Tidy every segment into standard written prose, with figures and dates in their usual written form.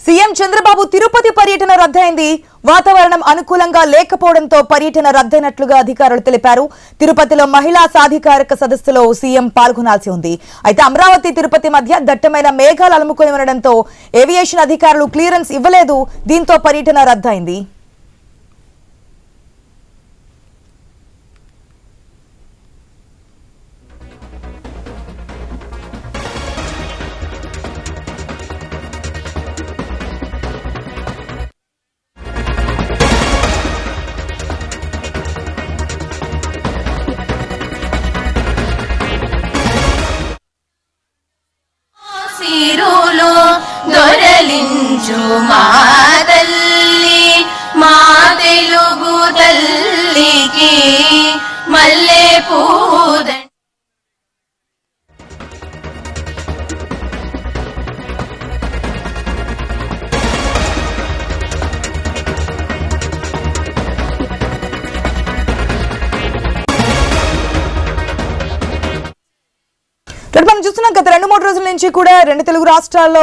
CM Chandrababu Tirupati పర్యటన రద్దయింది. వాతావరణం అనుకూలంగా లేకపోవడంతో పర్యటన రద్దయినట్లుగా అధికారులు తెలిపారు. తిరుపతిలో మహిళా సాధికారక సదస్సులో సీఎం పాల్గొనాల్సి ఉంది. అయితే అమరావతి తిరుపతి మధ్య దట్టమైన మేఘాలు అలుముకొని ఉండడంతో ఏవియేషన్ అధికారులు క్లియరెన్స్ ఇవ్వలేదు. దీంతో పర్యటన రద్దయింది. దొరలించు మా తల్లి మా తెలుగు తల్లికి మల్లె పూదండ. మనం చూస్తున్నాం గత 2-3 రోజుల నుంచి కూడా రెండు తెలుగు రాష్ట్రాల్లో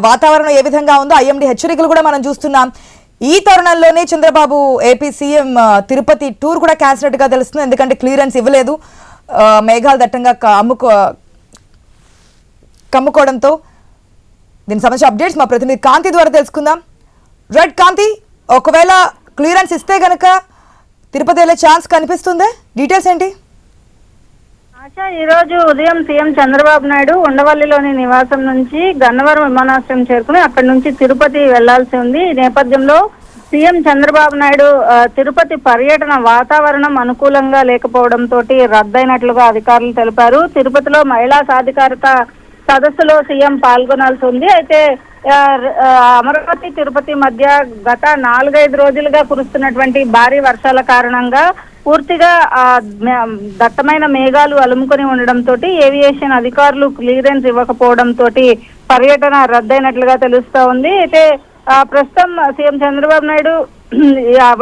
వాతావరణం ఏ విధంగా ఉందో ఐఎండీ హెచ్చరికలు కూడా మనం చూస్తున్నాం. ఈ తరుణంలోనే Chandrababu AP CM Tirupati tour కూడా క్యాన్సిల్ గా తెలుస్తుంది. ఎందుకంటే క్లియరెన్స్ ఇవ్వలేదు. మేఘాలు దట్టంగా కమ్ముకోవడంతో దీనికి సంబంధించిన అప్డేట్స్ మా ప్రతినిధి కాంతి ద్వారా తెలుసుకుందాం. రైట్ కాంతి, ఒకవేళ క్లియరెన్స్ ఇస్తే గనక తిరుపతి వెళ్ళే ఛాన్స్ కనిపిస్తుందా? డీటెయిల్స్ ఏంటి? ఈ రోజు ఉదయం సీఎం చంద్రబాబు నాయుడు ఉండవల్లిలోని నివాసం నుంచి గన్నవరం విమానాశ్రయం చేరుకుని అక్కడి నుంచి తిరుపతి వెళ్లాల్సి ఉంది. ఈ నేపథ్యంలో సీఎం చంద్రబాబు నాయుడు తిరుపతి పర్యటన వాతావరణం అనుకూలంగా లేకపోవడంతో రద్దయినట్లుగా అధికారులు తెలిపారు. తిరుపతిలో మహిళా సాధికారత సదస్సులో సీఎం పాల్గొనాల్సి ఉంది. అయితే అమరావతి తిరుపతి మధ్య గత 4-5 రోజులుగా కురుస్తున్నటువంటి భారీ వర్షాల కారణంగా పూర్తిగా దట్టమైన మేఘాలు అలుముకొని ఉండడంతో ఏవియేషన్ అధికారులు క్లియరెన్స్ ఇవ్వకపోవడంతో పర్యటన రద్దయినట్లుగా తెలుస్తా ఉంది. అయితే ప్రస్తుతం సీఎం చంద్రబాబు నాయుడు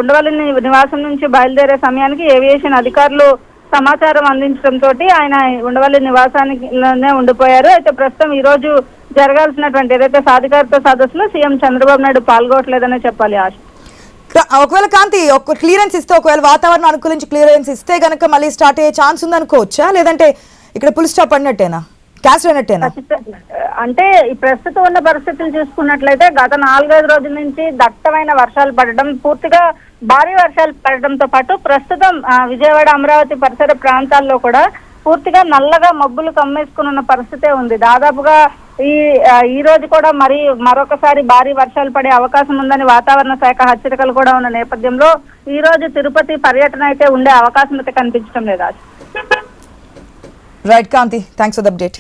ఉండవల్లి నివాసం నుంచి బయలుదేరే సమయానికి ఏవియేషన్ అధికారులు సమాచారం అందించడంతో ఆయన ఉండవల్లి నివాసానికిలోనే ఉండిపోయారు. అయితే ప్రస్తుతం ఈ రోజు జరగాల్సినటువంటి ఏదైతే సాధికారత సదస్సులో సీఎం చంద్రబాబు నాయుడు పాల్గొనట్లేదనే చెప్పాలి. ఆశ, ఒకవేళ కాంతి క్లియరెన్స్ ఇస్తే, ఒకవేళ వాతావరణం అనుకూలించి క్లియరెన్స్ ఇస్తే గనక మళ్ళీ స్టార్ట్ అయ్యే ఛాన్స్ ఉందనుకోవచ్చా, లేదంటే ఇక్కడ ఫుల్ స్టాప్ అన్నట్టేనా, క్యాన్సిల్ అయినట్టేనా? అంటే ఈ ప్రస్తుతం ఉన్న పరిస్థితులు చూసుకున్నట్లయితే గత 4-5 రోజుల నుంచి దట్టమైన వర్షాలు పడడం, పూర్తిగా భారీ వర్షాలు పడడంతో పాటు ప్రస్తుతం విజయవాడ అమరావతి పరిసర ప్రాంతాల్లో కూడా పూర్తిగా నల్లగా మబ్బులు కమ్మేసుకుని ఉన్న పరిస్థితే ఉంది. దాదాపుగా ఈ రోజు కూడా మరొకసారి భారీ వర్షాలు పడే అవకాశం ఉందని వాతావరణ శాఖ హెచ్చరికలు కూడా ఉన్న నేపథ్యంలో ఈ రోజు తిరుపతి పర్యటన అయితే ఉండే అవకాశం అయితే కనిపించడం లేదా. Right Kanti, thanks for the update.